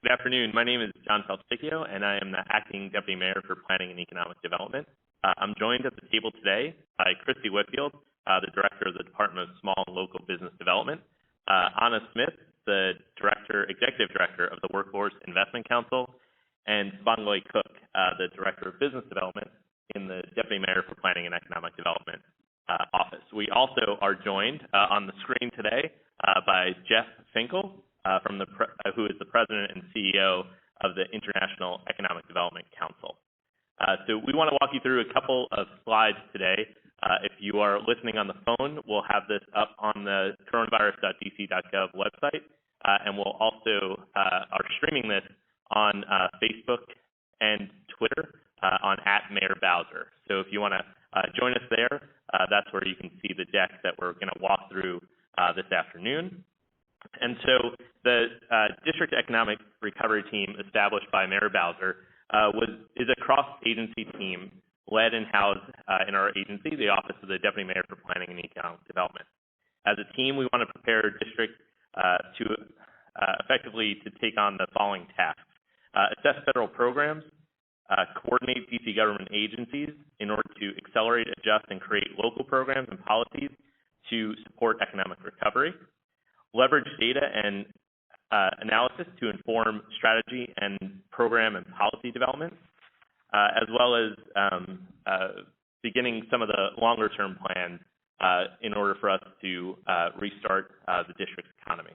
Good afternoon. My name is John Falsticchio, and I am the Acting Deputy Mayor for Planning and Economic Development. I'm joined at the table today by Christy Whitfield, the Director of the Department of Small and Local Business Development, Anna Smith, the Executive Director of the Workforce Investment Council, and Svangoy Cook, the Director of Business Development in the Deputy Mayor for Planning and Economic Development office. We also are joined on the screen today by Jeff Finkel, who is the President and CEO of the International Economic Development Council. So we want to walk you through a couple of slides today. If you are listening on the phone, we'll have this up on the coronavirus.dc.gov website, and we'll also are streaming this on Facebook and Twitter on @Mayor Bowser. So if you want to join us there, that's where you can see the deck that we're going to walk through this afternoon. And so the District Economic Recovery Team established by Mayor Bowser is a cross-agency team led and housed in our agency, the Office of the Deputy Mayor for Planning and Economic Development. As a team, we want to prepare district to effectively to take on the following tasks: assess federal programs, coordinate DC government agencies in order to accelerate, adjust, and create local programs and policies to support economic recovery, leverage data and analysis to inform strategy and program and policy development, as well as beginning some of the longer-term plans in order for us to restart the district's economy.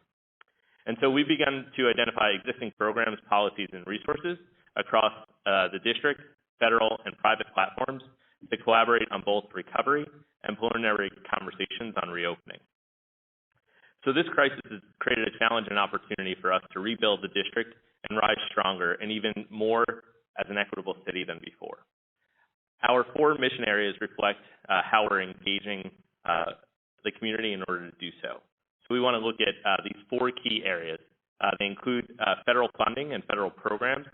And so we've begun to identify existing programs, policies, and resources across the district, federal, and private platforms to collaborate on both recovery and preliminary conversations on reopening. So this crisis has created a challenge and opportunity for us to rebuild the district and rise stronger and even more as an equitable city than before. Our 4 mission areas reflect how we're engaging the community in order to do so. So we want to look at these 4 key areas. They include federal funding and federal programs.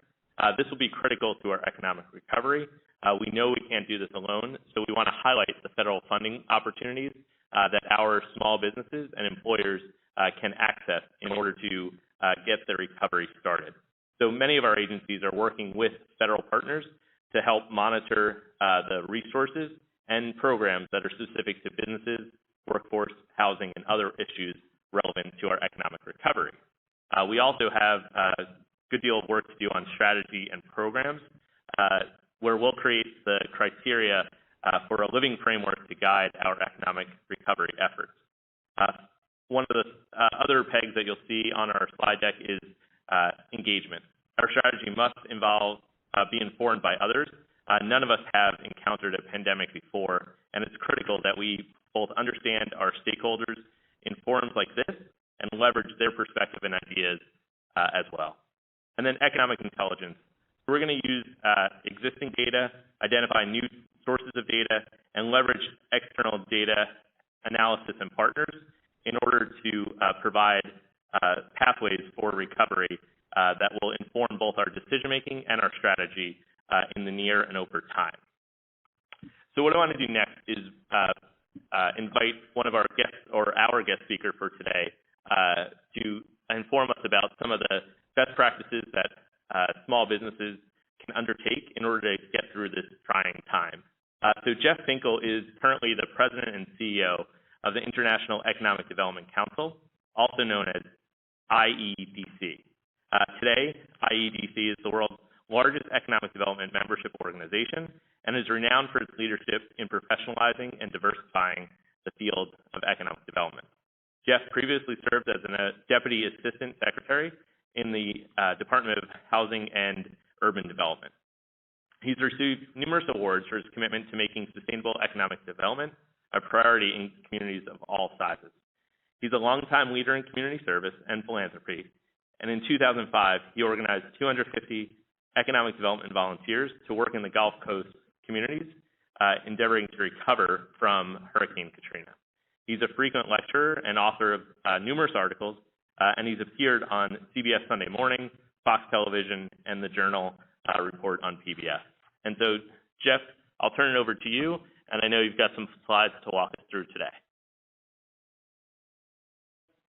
This will be critical to our economic recovery. We know we can't do this alone, so we want to highlight the federal funding opportunities that our small businesses and employers can access in order to get their recovery started. So many of our agencies are working with federal partners to help monitor the resources and programs that are specific to businesses, workforce, housing, and other issues relevant to our economic recovery. We also have a good deal of work to do on strategy and programs, where we'll create the criteria for a living framework to guide our economic recovery efforts. One of the other pegs that you'll see on our slide deck is engagement. Our strategy must be informed by others. None of us have encountered a pandemic before, and it's critical that we both understand our stakeholders in forums like this and leverage their perspective and ideas as well. And then economic intelligence. We're going to use existing data, identify new sources of data, and leverage external data analysis and partners in order to provide pathways for recovery that will inform both our decision-making and our strategy in the near and over time. So what I want to do next is invite one of our guests, or our guest speaker for today, to inform us about some of the best practices that small businesses can undertake in order to get through this trying time. So Jeff Finkel is currently the President and CEO of the International Economic Development Council, also known as IEDC. Today, IEDC is the world's largest economic development membership organization and is renowned for its leadership in professionalizing and diversifying the field of economic development. Jeff previously served as a Deputy Assistant Secretary in the Department of Housing and Urban Development. He's received numerous awards for his commitment to making sustainable economic development a priority in communities of all sizes. He's a longtime leader in community service and philanthropy, and in 2005, he organized 250 economic development volunteers to work in the Gulf Coast communities, endeavoring to recover from Hurricane Katrina. He's a frequent lecturer and author of numerous articles, and he's appeared on CBS Sunday Morning, Fox Television, and the Journal report on PBS. And so, Jeff, I'll turn it over to you, and I know you've got some slides to walk us through today.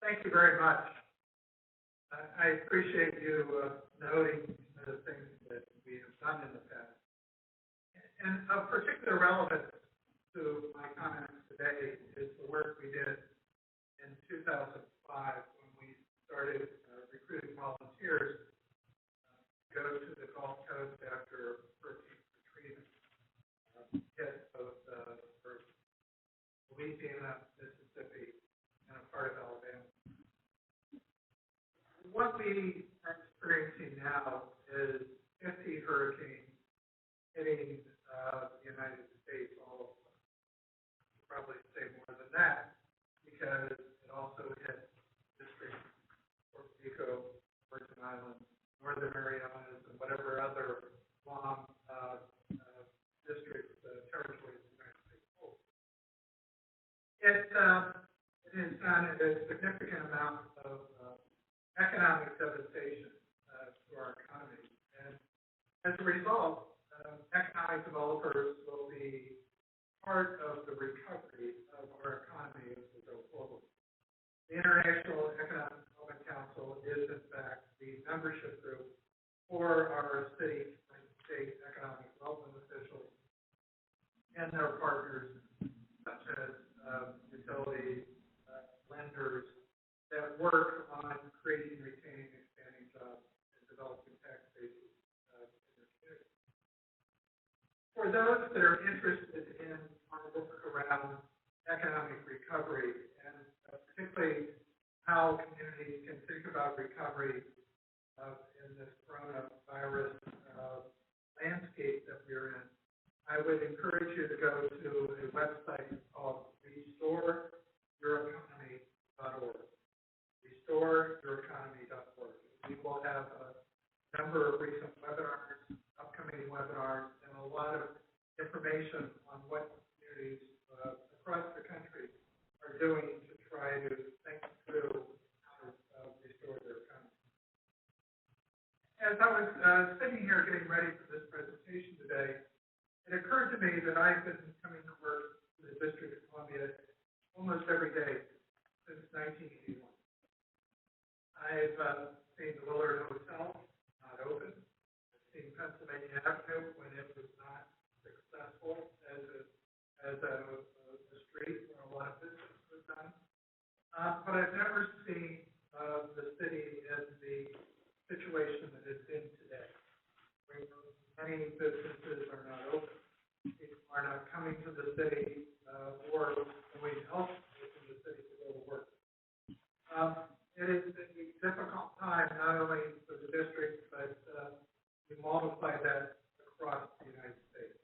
Thank you very much. I appreciate you noting the things that we have done in the past. And of particular relevance to my comments today is the work we did in 2005 when we started recruiting volunteers to go to the Gulf Coast after Hurricane Katrina hit both Louisiana, Mississippi, and a part of Alabama. What we are experiencing now is 50 hurricanes hitting the United States all of them. Probably say more than that because it also hit districts, Puerto Rico, Virgin Islands, Northern Marianas, and whatever other long districts, territories the United States holds. It has done a significant amount of economic devastation to our economy. And as a result, economic developers will be part of the recovery of our economy as we go forward. The International Economic Development Council is, in fact, the membership group for our city and state economic development officials and their partners, such as utilities, lenders, that work on creating, retaining, expanding jobs, and developing tax bases in their community. For those that are interested in our work around economic recovery, and particularly how communities can think about recovery in this coronavirus landscape that we're in, I would encourage you to go to a website called restoreyoureconomy.org. restoreyoureconomy.org. We will have a number of recent webinars, upcoming webinars, and a lot of information on what communities across the country are doing to try to think through how to restore their economy. As I was sitting here getting ready for this presentation today, it occurred to me that I've been coming to work in the District of Columbia almost every day since 1981. I've seen the Willard Hotel not open. I've seen Pennsylvania Avenue when it was not successful as a street where a lot of business was done. But I've never seen the city in the situation that it's in today. Many businesses are not open. People are not coming to the city or going elsewhere to the city to go to work. It is a difficult time not only for the district, but we multiply that across the United States.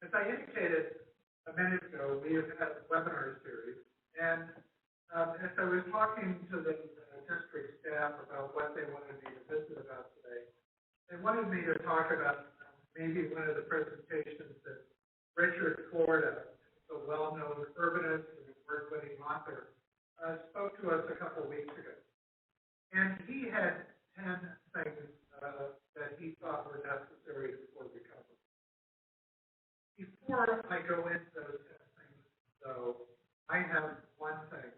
As I indicated a minute ago, we have had a webinar series, and as I was talking to the district staff about what they wanted me to visit about today, they wanted me to talk about maybe one of the presentations that Richard Florida, the well-known urbanist and award-winning author, spoke to us a couple of weeks ago. And he had 10 things that he thought were necessary for recovery. Before I go into those 10 things, though, I have one thing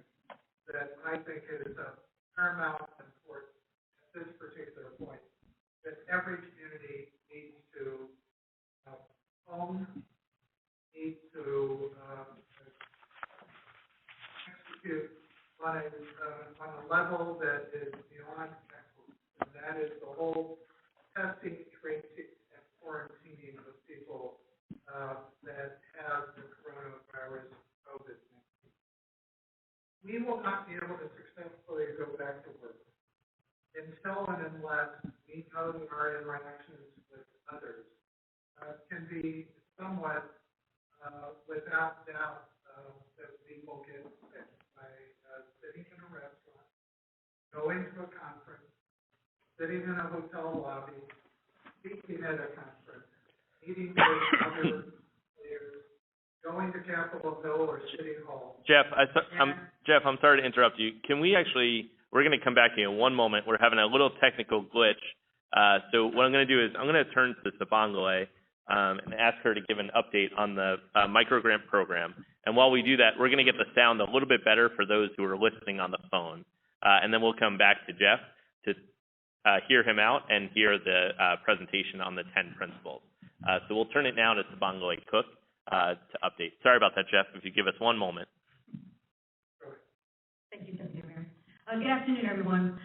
that I think is of paramount importance at this particular point, that every community needs to own, needs to execute on a level that is beyond excellence, and that is the whole testing, tracing, and quarantining of people that have the coronavirus COVID-19. We will not be able to successfully go back to work until and unless we know that our interactions with others can be somewhat without doubt that we will get sick by sitting in a restaurant, going to a conference, sitting in a hotel lobby, speaking at a conference, meeting with other players, going to Capitol Hill or City Hall. Jeff, I'm sorry to interrupt you. Can we actually, we're going to come back to you in one moment. We're having a little technical glitch. So what I'm going to do is I'm going to turn to Sabangale and ask her to give an update on the microgrant program. And while we do that, we're going to get the sound a little bit better for those who are listening on the phone. and then we'll come back to Jeff to hear him out and hear the presentation on the 10 principles. So we'll turn it now to Tabangwe Cook to update. Sorry about that, Jeff, if you give us one moment. Thank you, Deputy Mayor. Good afternoon, everyone.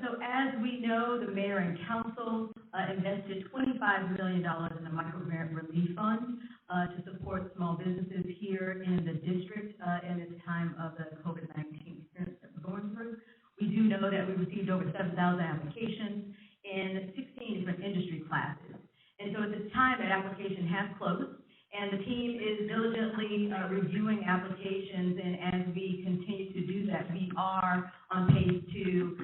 So as we know, the Mayor and Council invested $25 million in the Micro-Grant Relief Fund to support small businesses here in the district in this time of the COVID-19 experience that we're going through. We do know that we received over 7,000 applications in 16 different industry classes. And so at this time, that application has closed, and the team is diligently reviewing applications, and as we continue to do that, we are on pace to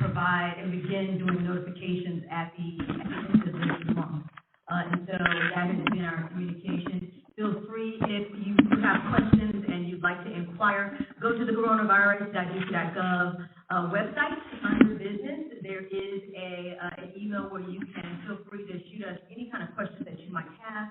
provide and begin doing notifications at the end of this month. And so that has been our communication. Feel free, if you have questions and you'd like to inquire, go to the coronavirus.Mayor.dc.gov website under business. There is an email where you can feel free to shoot us any kind of questions that you might have.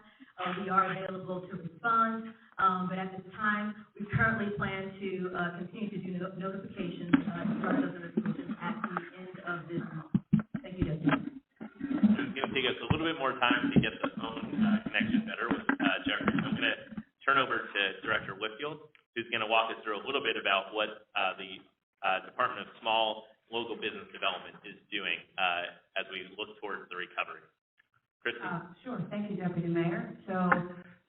We are available to respond, but at this time, we currently plan to continue to do notifications, start those notifications at the end of this month. Thank you, Deputy. It's going to take us a little bit more time to get the phone connection better with Jeffrey. So I'm going to turn over to Director Whitfield, who's going to walk us through a little bit about what the Department of Small Local Business Development is doing as we look towards the recovery. Christy? Sure. Thank you, Deputy Mayor. So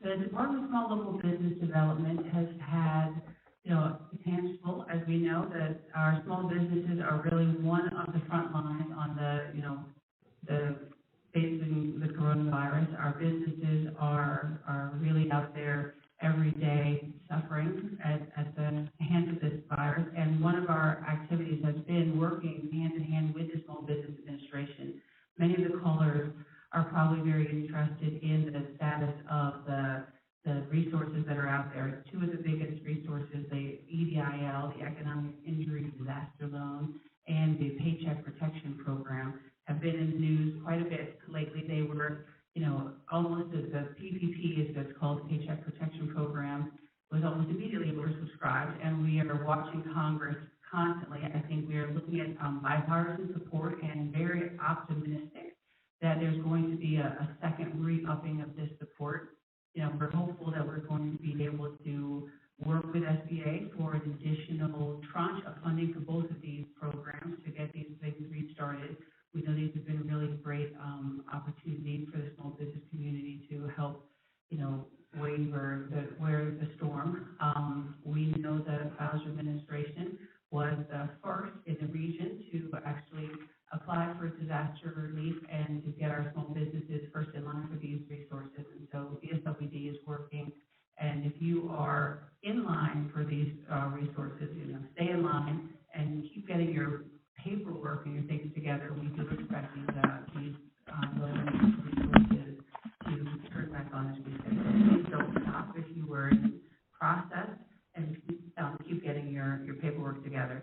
the Department of Small Local Business Development has had, it's tangible, as we know, that our small businesses are really one of the front lines on the facing the coronavirus. Our businesses are really out there every day suffering at the hands of this virus. And one of our activities has been working hand in hand with the Small Business Administration. Many of the callers are probably very interested in the status of the resources that are out there. Two of the biggest resources, the EDIL, the Economic Injury Disaster Loan, and the Paycheck Protection Program, have been in the news quite a bit lately. They were, almost as the PPP, as it's called, the Paycheck Protection Program, was almost immediately oversubscribed, and we are watching Congress constantly. I think we are looking at bipartisan support and very optimistic that there's going to be a second re-upping of this support. We're hopeful that we're going to be able to work with SBA for an additional tranche of funding for both of these programs to get these things restarted. We know these have been really great opportunities for the small business community to help, weather the storm. We know the Bowser administration was the first in the region to actually apply for disaster relief and to get our small businesses first in line for these resources. And so BSWD is working. And if you are in line for these resources, stay in line and keep getting your paperwork and your things together. We do expect these loan resources to turn back on as we say. Please don't stop if you were in process, and keep getting your paperwork together.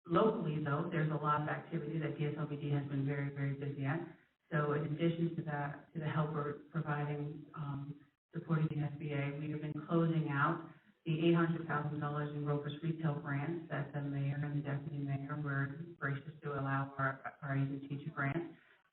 Locally, though, there's a lot of activity that DSLBD has been very, very busy at. So in addition to that, to the help we're providing, supporting the SBA, we have been closing out the $800,000 in Ropers retail grants that the mayor and the deputy mayor were gracious to allow our agency to grant.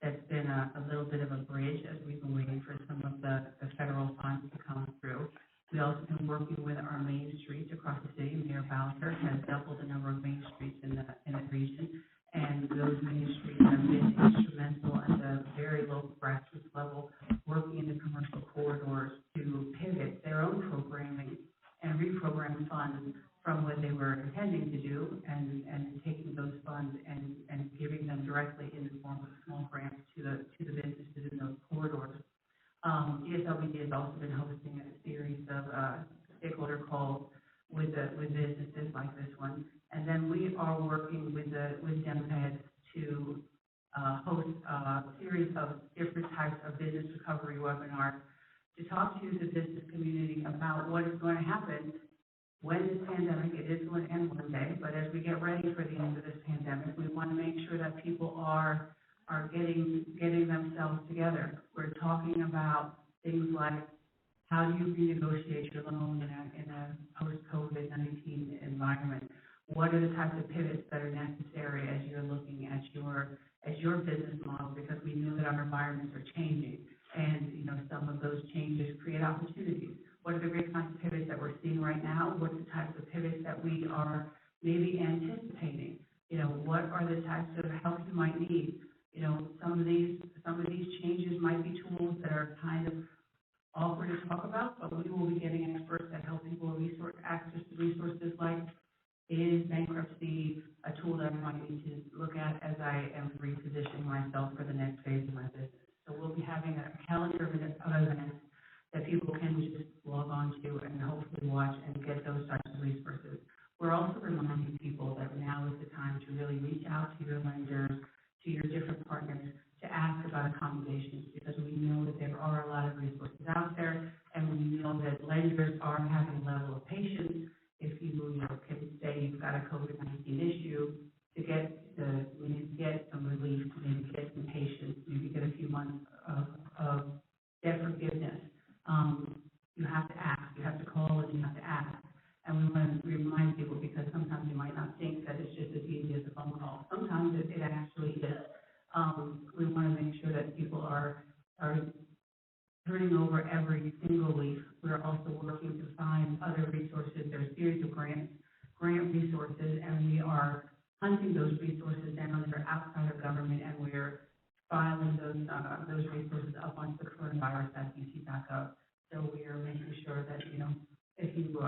That's been a little bit of a bridge as we've been waiting for some of the federal funds to come through. We also been working with our main streets across the city. Muriel Bowser has doubled the number of main streets in the region, and those main streets have been instrumental at the very low grassroots level, working in the commercial corridors to pivot their own programming and reprogram funds from what they were intending to do, and taking those funds and giving them directly in the form of small grants to the businesses in those corridors. DSLBD has also been hosting a series of stakeholder calls with businesses like this one, and then we are working with DEMPED to host a series of different types of business recovery webinars to talk to the business community about what is going to happen when this pandemic, it is going to end one day, but as we get ready for the end of this pandemic, we want to make sure that people are getting themselves together. We're talking about things like How do you renegotiate your loan in a post-COVID-19 environment? What are the types of pivots that are necessary as you're looking at your business model? Because we know that our environments are changing, and some of those changes create opportunities. What are the great kinds of pivots that we're seeing right now? What are the types of pivots that we are maybe anticipating? What are the types of help you might need? Some of these changes might be tools that are kind of awkward to talk about, but we will be getting experts that help people access to resources like, is bankruptcy a tool that I might need to look at as I am repositioning myself for the next phase of my business? So we'll be having a calendar of events that people can just log on to and hopefully watch and get those types of resources. We're also reminding people that now is the time to really reach out to your lenders, to your different partners, to ask about accommodations, because we know that there are a lot of resources out there, and we know that lenders are having a level of patience. If you can say you've got a COVID-19 issue, to get some relief, to maybe get some patience, maybe get a few months of debt forgiveness, you have to ask. You have to call and you have to ask. And we want to remind people, because sometimes you might not think that it's just as easy as a phone call. Sometimes it actually is. We want to make sure that people are turning over every single leaf. We're also working to find other resources. There's a series of grant resources, and we are hunting those resources down that are outside of government, and we're filing those resources up onto the coronavirus.dc.gov. So we are making sure that, if you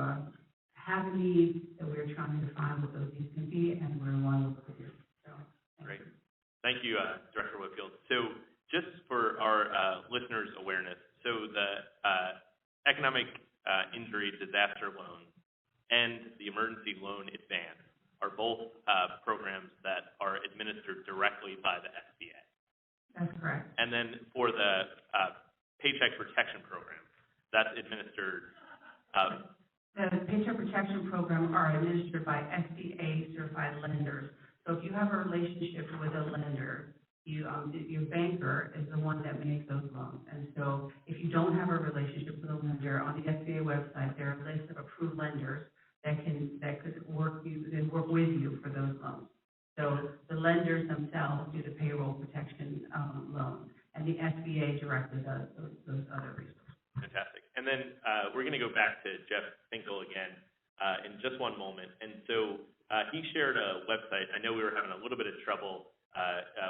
have a need, that we're trying to find what those needs can be, and we're one of them. So, great. Thank you, Director Whitfield. So just for our listeners' awareness, so the economic injury disaster loan and the emergency loan advance are both programs that are administered directly by the SBA. That's correct. And then for the Paycheck Protection Program, that's administered. The Paycheck Protection Program are administered by SBA certified lenders. So if you have a relationship with a lender, your banker is the one that makes those loans. And so if you don't have a relationship with a lender, on the SBA website, there are a list of approved lenders that could work with you for those loans. So the lenders themselves do the payroll protection loan, and the SBA directly does those other resources. Fantastic. And then we're going to go back to Jeff Finkel again in just one moment. And so he shared a website. I know we were having a little bit of trouble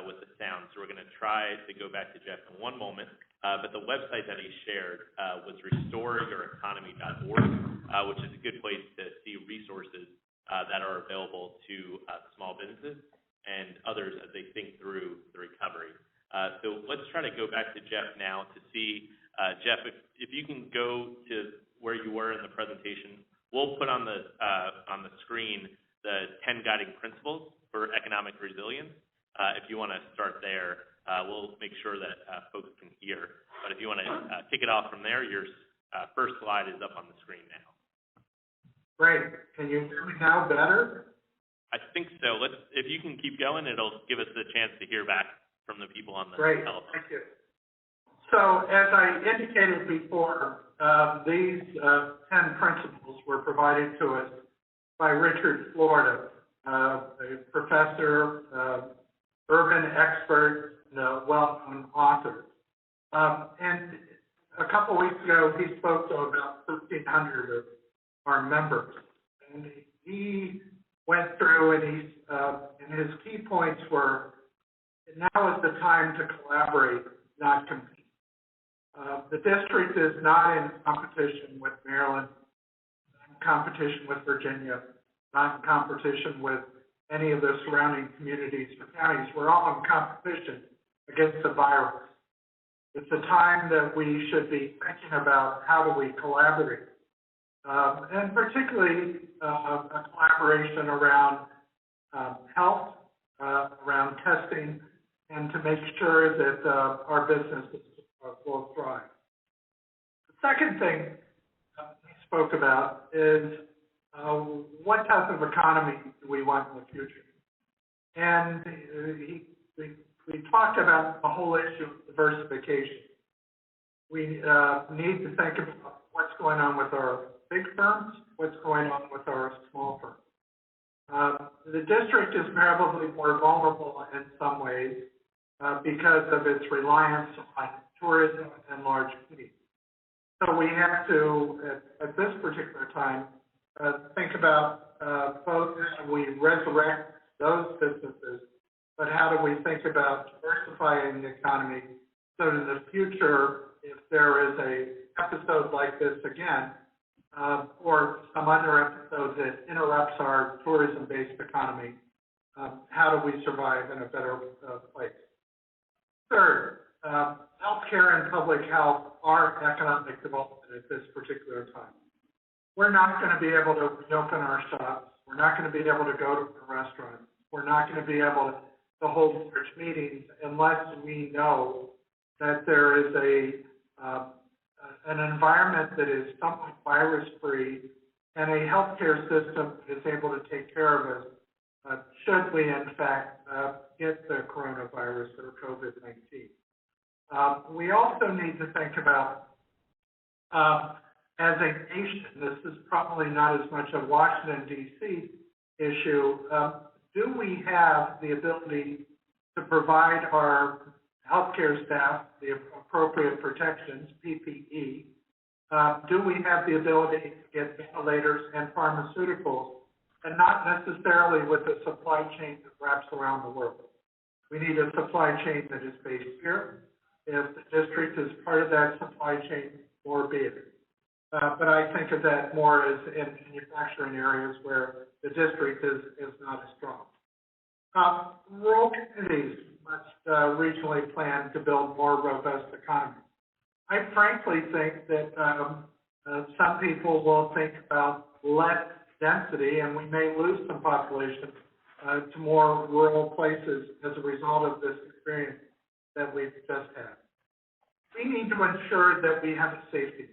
with the sound, so we're going to try to go back to Jeff in one moment. But the website that he shared was restoreyoureconomy.org, which is a good place to see resources that are available to small businesses and others as they think through the recovery. So let's try to go back to Jeff now to see, Jeff, if you can go to where you were in the presentation. We'll put on the screen the 10 guiding principles for economic resilience. If you want to start there, we'll make sure that folks can hear. But if you want to kick it off from there, your first slide is up on the screen now. Great. Can you hear me now better? I think so. If you can keep going, it'll give us the chance to hear back from the people on the telephone. Thank you. So as I indicated before, these 10 principles were provided to us by Richard Florida, a professor, urban expert, and a well-known author. And a couple weeks ago, he spoke to about 1,300 of our members. And he went through, and his key points were, now is the time to collaborate, not compete. The district is not in competition with Maryland, not in competition with Virginia, not in competition with any of the surrounding communities or counties. We're all in competition against the virus. It's a time that we should be thinking about how do we collaborate, and particularly a collaboration around health, around testing, and to make sure that our businesses will thrive. The second thing he spoke about is what type of economy do we want in the future? And we talked about the whole issue of diversification. We need to think about going on with our big firms, what's going on with our small firms. The district is probably more vulnerable in some ways because of its reliance on tourism and large cities. So we have to, at this particular time, think about both how we resurrect those businesses, but how do we think about diversifying the economy so that in the future, if there is a episode like this again, or some other episode that interrupts our tourism-based economy, how do we survive in a better place? Third, healthcare and public health are economic development at this particular time. We're not going to be able to reopen our shops. We're not going to be able to go to a restaurant. We're not going to be able to hold large meetings unless we know that there is an environment that is somewhat virus-free and a healthcare system that is able to take care of us should we, in fact, get the coronavirus or COVID-19. We also need to think about, as a nation, this is probably not as much a Washington, D.C. issue, do we have the ability to provide our healthcare staff the appropriate protections, PPE? Do we have the ability to get ventilators and pharmaceuticals, and not necessarily with a supply chain that wraps around the world? We need a supply chain that is based here. If the district is part of that supply chain, more be it. But I think of that more as in manufacturing areas where the district is not as strong. Rural communities must regionally plan to build more robust economies. I frankly think that some people will think about less density, and we may lose some population to more rural places as a result of this experience that we've just had. We need to ensure that we have a safety net.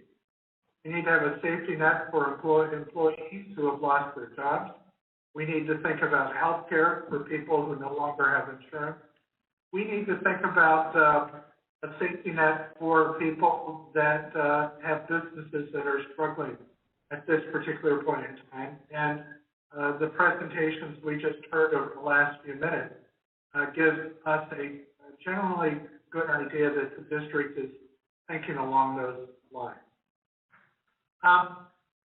We need to have a safety net for employees who have lost their jobs. We need to think about health care for people who no longer have insurance. We need to think about a safety net for people that have businesses that are struggling at this particular point in time. And the presentations we just heard over the last few minutes give us a generally good idea that the district is thinking along those lines.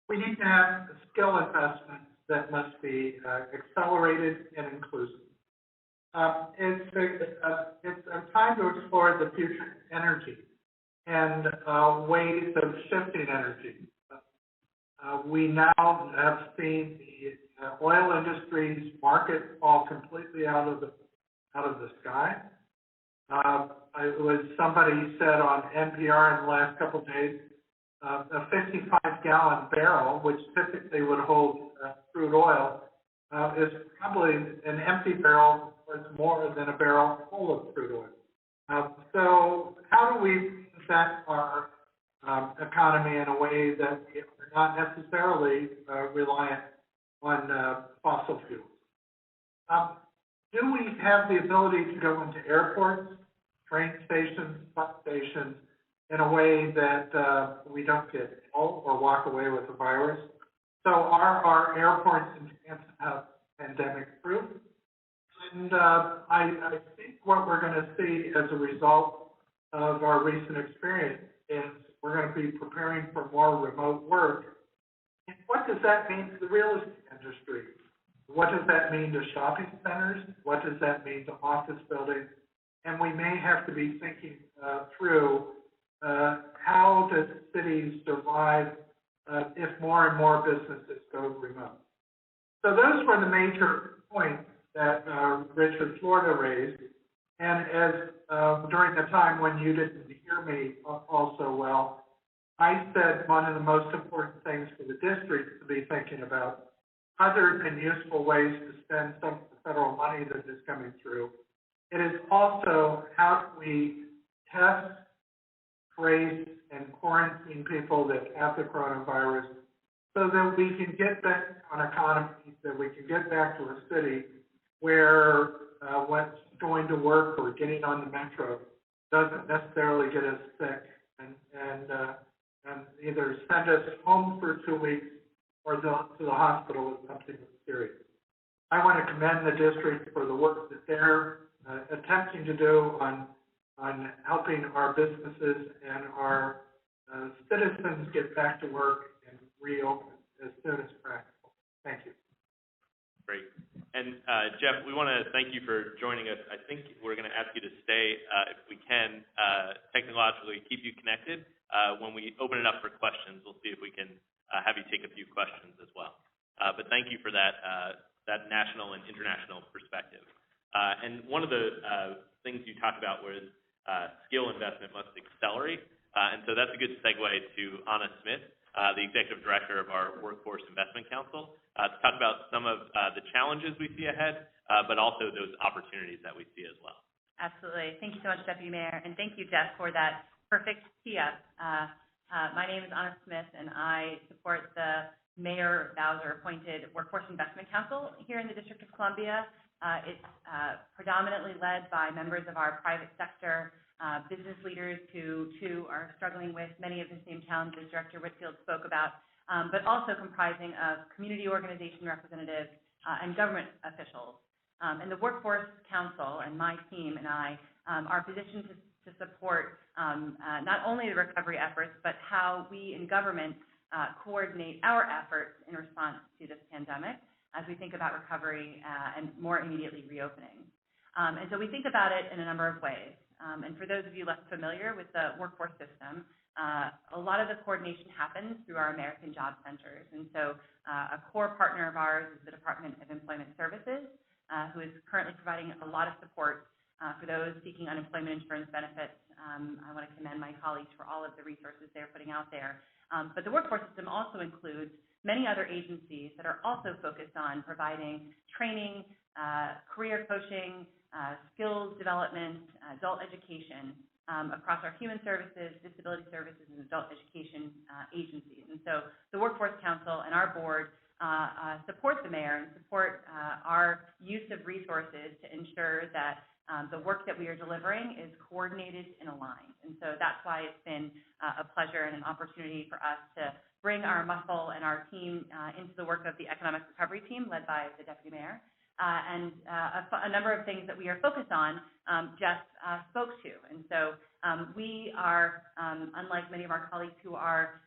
We need to have skill investments that must be accelerated and inclusive. It's a time to explore the future of energy and ways of shifting energy. We now have seen the oil industry's market fall completely out of the sky. It was somebody said on NPR in the last couple of days, a 55-gallon barrel, which typically would hold crude oil, is probably an empty barrel worth more than a barrel full of crude oil. So how do we set our economy in a way that we're not necessarily reliant on fossil fuels? Do we have the ability to go into airports, train stations, bus stations in a way that we don't get ill or walk away with the virus? So are our airports and transit hubs pandemic-proof? And I think what we're going to see as a result of our recent experience is we're going to be preparing for more remote work. And what does that mean to the real estate industry? What does that mean to shopping centers? What does that mean to office buildings? And we may have to be thinking through how does cities survive if more and more businesses go remote. So those were the major points that Richard Florida raised. And as during the time when you didn't hear me all so well, I said one of the most important things for the district to be thinking about, other than useful ways to spend some of the federal money that is coming through, it is also how do we test, trace, and quarantine people that have the coronavirus so that we can get back to an economy, that we can get back to a city where what's going to work or getting on the metro doesn't necessarily get us sick and either send us home for 2 weeks or to the hospital with something that's serious. I want to commend the district for the work that they're attempting to do on helping our businesses and our citizens get back to work and reopen as soon as practical. Thank you. Great. And Jeff, we want to thank you for joining us. I think we're going to ask you to stay, if we can, technologically keep you connected. When we open it up for questions, we'll see if we can have you take a few questions as well. But thank you for that, that national and international perspective. And one of the things you talked about was skill investment must accelerate. And so that's a good segue to Anna Smith, the Executive Director of our Workforce Investment Council, to talk about some of the challenges we see ahead, but also those opportunities that we see as well. Absolutely. Thank you so much, Deputy Mayor, and thank you, Jeff, for that perfect tee-up. My name is Anna Smith, and I support the Mayor Bowser appointed Workforce Investment Council here in the District of Columbia. It's predominantly led by members of our private sector, business leaders who too are struggling with many of the same challenges Director Whitfield spoke about, but also comprising of community organization representatives and government officials. And the Workforce Council and my team and I are positioned to support not only the recovery efforts, but how we in government coordinate our efforts in response to this pandemic as we think about recovery and more immediately reopening. And so we think about it in a number of ways. And for those of you less familiar with the workforce system, a lot of the coordination happens through our American Job Centers. And so a core partner of ours is the Department of Employment Services, who is currently providing a lot of support for those seeking unemployment insurance benefits. I want to commend my colleagues for all of the resources they're putting out there. But the workforce system also includes many other agencies that are also focused on providing training, career coaching, skills development, adult education across our human services, disability services, and adult education agencies. And so the Workforce Council and our board support the mayor and support our use of resources to ensure that the work that we are delivering is coordinated and aligned. And so that's why it's been a pleasure and an opportunity for us to bring our muscle and our team into the work of the Economic Recovery Team led by the Deputy Mayor. And a number of things that we are focused on, Jeff spoke to. And so we are, unlike many of our colleagues who are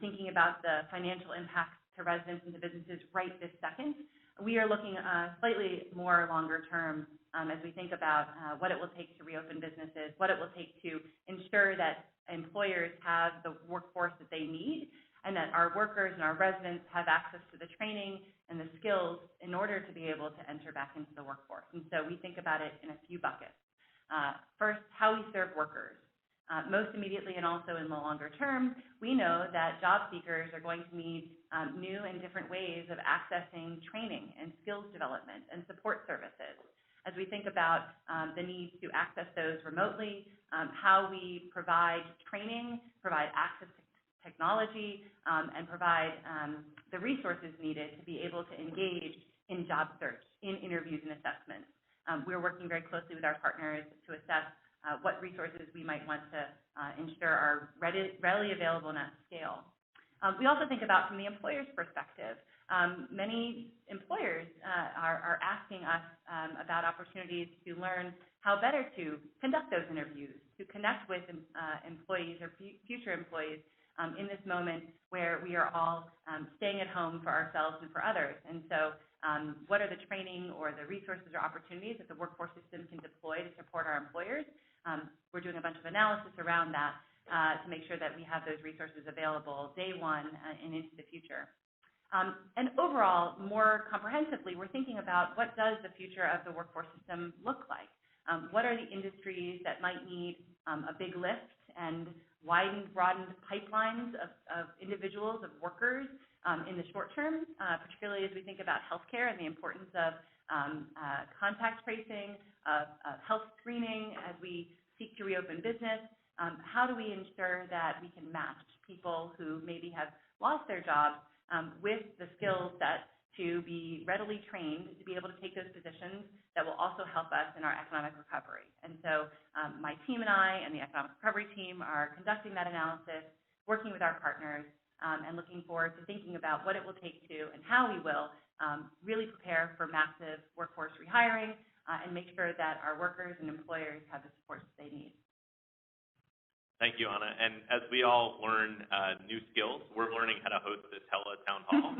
thinking about the financial impacts to residents and to businesses right this second, we are looking slightly more longer term as we think about what it will take to reopen businesses, what it will take to ensure that employers have the workforce that they need, and that our workers and our residents have access to the training and the skills in order to be able to enter back into the workforce. And so we think about it in a few buckets. First, how we serve workers. Most immediately and also in the longer term, we know that job seekers are going to need new and different ways of accessing training and skills development and support services. As we think about the need to access those remotely, how we provide training, provide access to technology, and provide the resources needed to be able to engage in job search, in interviews and assessments. We're working very closely with our partners to assess what resources we might want to ensure are readily available and at scale. We also think about from the employer's perspective. Many employers are asking us about opportunities to learn how better to conduct those interviews, to connect with employees or future employees in this moment where we are all staying at home for ourselves and for others. And so what are the training or the resources or opportunities that the workforce system can deploy to support our employers? We're doing a bunch of analysis around that to make sure that we have those resources available day one and into the future. And overall, more comprehensively, we're thinking about what does the future of the workforce system look like? What are the industries that might need a big lift and broadened pipelines of individuals, of workers in the short term, particularly as we think about healthcare and the importance of contact tracing, of health screening as we seek to reopen business. How do we ensure that we can match people who maybe have lost their jobs with the skill set to be readily trained to be able to take those positions that will also help us in our economic recovery? And so my team and I and the economic recovery team are conducting that analysis. working with our partners, and looking forward to thinking about what it will take to and how we will really prepare for massive workforce rehiring and make sure that our workers and employers have the support they need. Thank you, Anna. And as we all learn new skills, we're learning how to host a town hall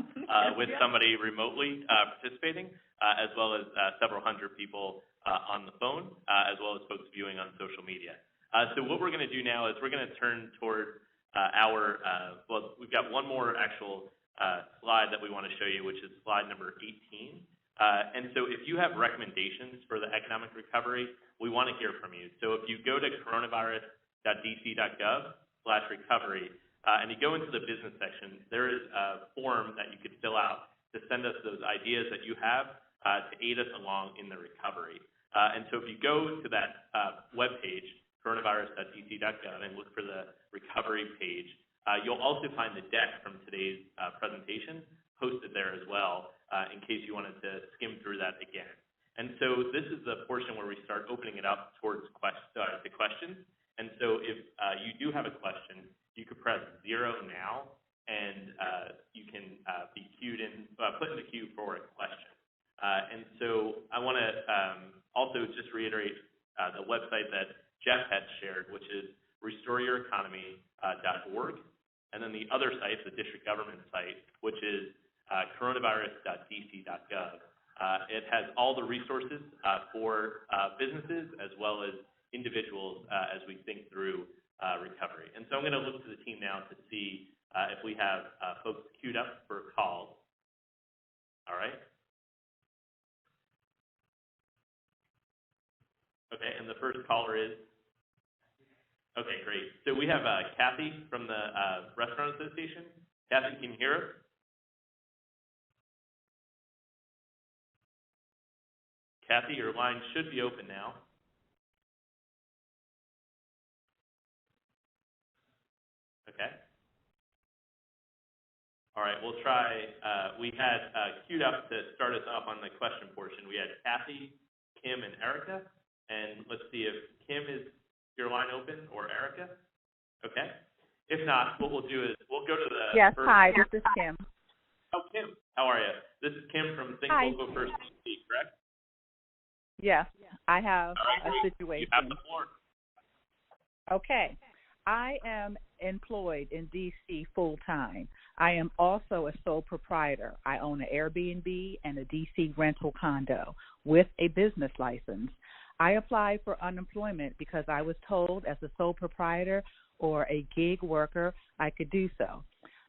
with somebody remotely participating, as well as several hundred people on the phone, as well as folks viewing on social media. So what we're going to do now is we're going to turn toward well, we've got one more actual slide that we want to show you, which is slide number 18. And so if you have recommendations for the economic recovery, we want to hear from you. So if you go to coronavirus.dc.gov/recovery, and you go into the business section, there is a form that you could fill out to send us those ideas that you have to aid us along in the recovery. And so if you go to that webpage, coronavirus.dc.gov, and look for the recovery page, you'll also find the deck from today's presentation posted there as well, in case you wanted to skim through that again. And so this is the portion where we start opening it up towards the questions. And so if you do have a question, you could press 0 now, and you can be queued in, put in the queue for a question. And so I want to also just reiterate the website that Jeff had shared, which is restoreyoureconomy.org, and then the other site, the district government site, which is coronavirus.dc.gov. It has all the resources for businesses as well as individuals as we think through recovery. And so I'm going to look to the team now to see if we have folks queued up for calls. All right. Okay, and the first caller is? Okay, great. So we have Kathy from the Restaurant Association. Kathy, can you hear us? Kathy, your line should be open now. Okay. All right, we'll try. We had queued up to start us off on the question portion. We had Kathy, Kim, and Erica. And let's see if Kim is your line open, or Erica. Okay. If not, what we'll do is we'll go to the first. Hi, this is Kim. Oh, Kim, how are you? This is Kim from Think Local First DC, correct? Yes, I have a great. situation. You have the floor. Okay. I am employed in D.C. full-time. I am also a sole proprietor. I own an Airbnb and a D.C. rental condo with a business license. I applied for unemployment because I was told as a sole proprietor or a gig worker I could do so.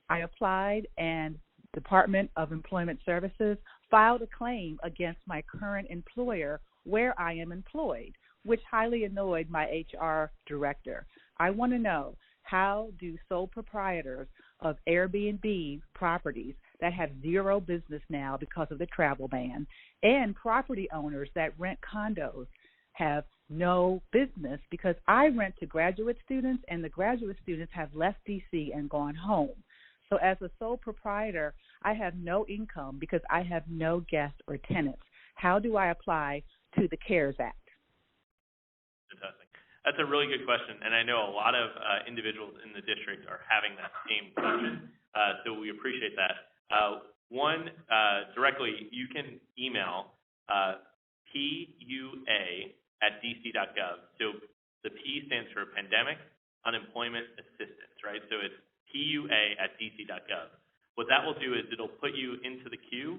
I applied, and Department of Employment Services filed a claim against my current employer where I am employed, which highly annoyed my HR director. I want to know, how do sole proprietors of Airbnb properties that have zero business now because of the travel ban, and property owners that rent condos have no business because I rent to graduate students, and the graduate students have left D.C. and gone home. So as a sole proprietor, I have no income because I have no guests or tenants. How do I apply to the CARES Act? Fantastic. That's a really good question, and I know a lot of individuals in the district are having that same question, so we appreciate that. Directly, you can email PUA@dc.gov. So the P stands for Pandemic Unemployment Assistance, right? So it's PUA@dc.gov. What that will do is it'll put you into the queue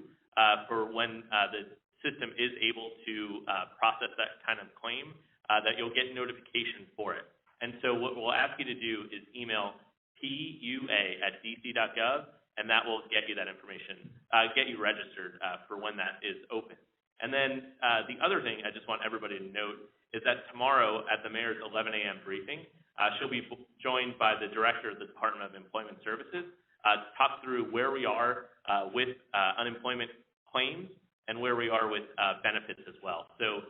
for when the system is able to process that kind of claim, that you'll get notification for it. And so what we'll ask you to do is email PUA@dc.gov, and that will get you that information, get you registered for when that is open. And then the other thing I just want everybody to note is that tomorrow at the mayor's 11 a.m. briefing, she'll be joined by the director of the Department of Employment Services to talk through where we are with unemployment claims and where we are with benefits as well. So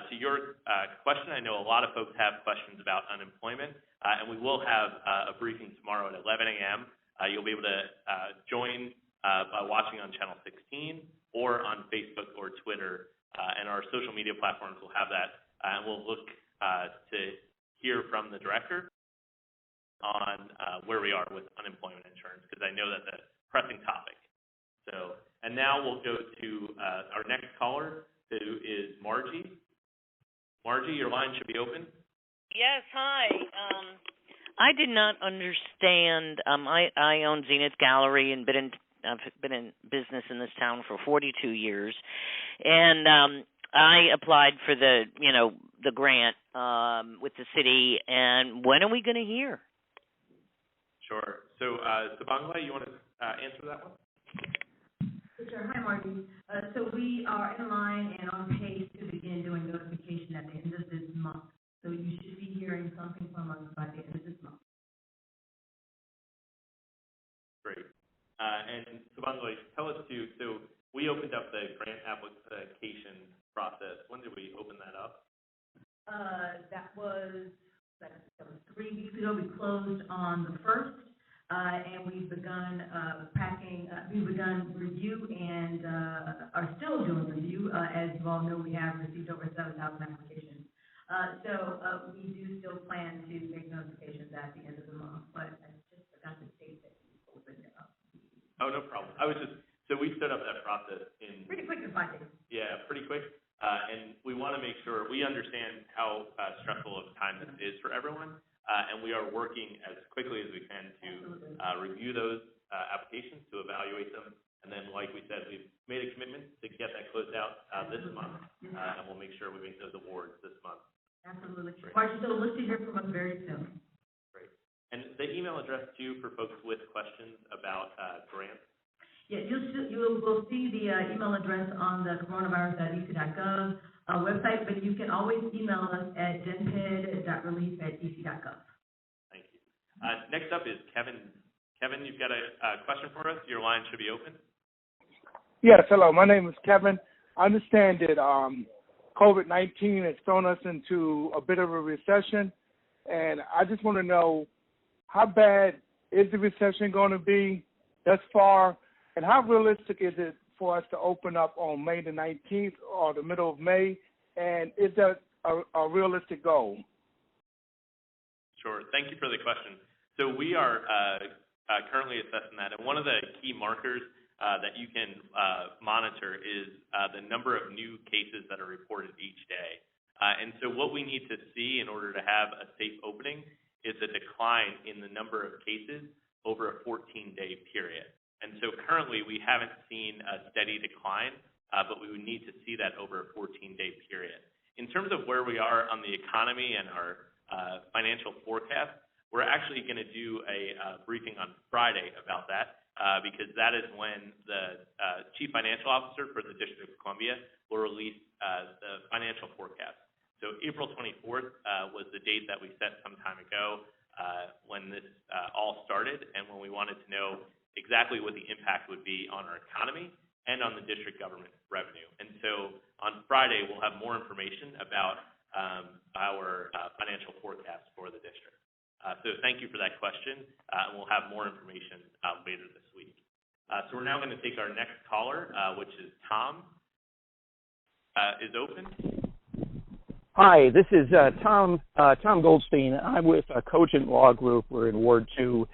to your question, I know a lot of folks have questions about unemployment, and we will have a briefing tomorrow at 11 a.m. You'll be able to join by watching on Channel 16 or on Facebook or Twitter, and our social media platforms will have that, and we'll look to hear from the director on where we are with unemployment insurance, because I know that's a pressing topic. So, and now we'll go to our next caller, who is Margie. Margie, your line should be open. Yes, hi. I did not understand. I own Zenith Gallery and I've been in business in this town for 42 years, and I applied for the grant with the city. And when are we going to hear? Sure. So, Sabangla, you want to answer that one? Sure. Hi, Marty. So we are in line and on pace to begin doing notification at the end of this month. So you should be hearing something from us by the end of this month. Great. And Sabangla, tell us too, so we opened up the grant application process. When did we open that up? That was 3 weeks ago. We closed on the 1st. And we've begun we've begun review and are still doing review. As you all know, we have received over 7,000 applications. So we do still plan to make notifications at the end of the month, but I just forgot to state that we opened it up. Oh, no problem. So we stood up that process in... Pretty quick in 5 days. Yeah, pretty quick. And we want to make sure, we understand how stressful of a time this is for everyone. And we are working as quickly as we can to review those applications, to evaluate them. And then, like we said, we've made a commitment to get that closed out this month. And we'll make sure we make those awards this month. Absolutely. Margie, so look to hear from us very soon. Great. And the email address, too, for folks with questions about grants? Yeah, you will see the email address on the coronavirus.dc.gov website, but you can always email us at denped.relief@dc.gov. Thank you. Next up is Kevin. Kevin, you've got a question for us. Your line should be open. Yes, hello. My name is Kevin. I understand that COVID-19 has thrown us into a bit of a recession, and I just want to know, how bad is the recession going to be thus far, and how realistic is it for us to open up on May the 19th or the middle of May, and is that a realistic goal? Sure. Thank you for the question. So we are currently assessing that, and one of the key markers that you can monitor is the number of new cases that are reported each day. And so what we need to see in order to have a safe opening is a decline in the number of cases over a 14-day period. And so currently we haven't seen a steady decline, but we would need to see that over a 14-day period. In terms of where we are on the economy and our financial forecast, we're actually going to do a briefing on Friday about that, because that is when the Chief Financial Officer for the District of Columbia will release the financial forecast. So April 24th was the date that we set some time ago when this all started, and when we wanted to know exactly what the impact would be on our economy and on the district government revenue. And so on Friday, we'll have more information about our financial forecast for the district. So thank you for that question, and we'll have more information later this week. So we're now going to take our next caller, which is Tom. Is open. Hi, this is Tom Goldstein. I'm with Cogent Law Group. We're in Ward 2.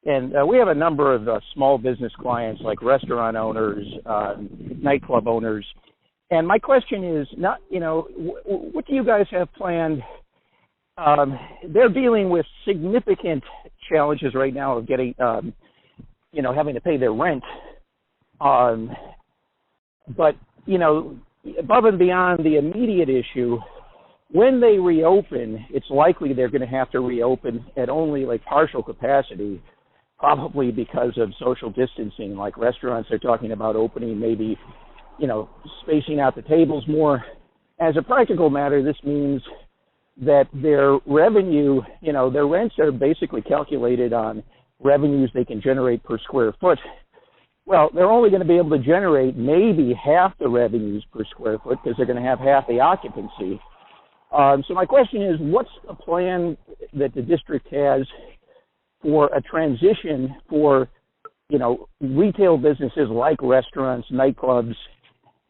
And we have a number of small business clients, like restaurant owners, nightclub owners. And my question is, what do you guys have planned? They're dealing with significant challenges right now of getting, having to pay their rent. But, above and beyond the immediate issue, when they reopen, it's likely they're going to have to reopen at only like partial capacity, probably because of social distancing. Like restaurants are talking about opening, maybe, spacing out the tables more. As a practical matter, this means that their revenue, their rents are basically calculated on revenues they can generate per square foot. Well, they're only going to be able to generate maybe half the revenues per square foot because they're going to have half the occupancy. So my question is, what's the plan that the district has for a transition for, retail businesses like restaurants, nightclubs,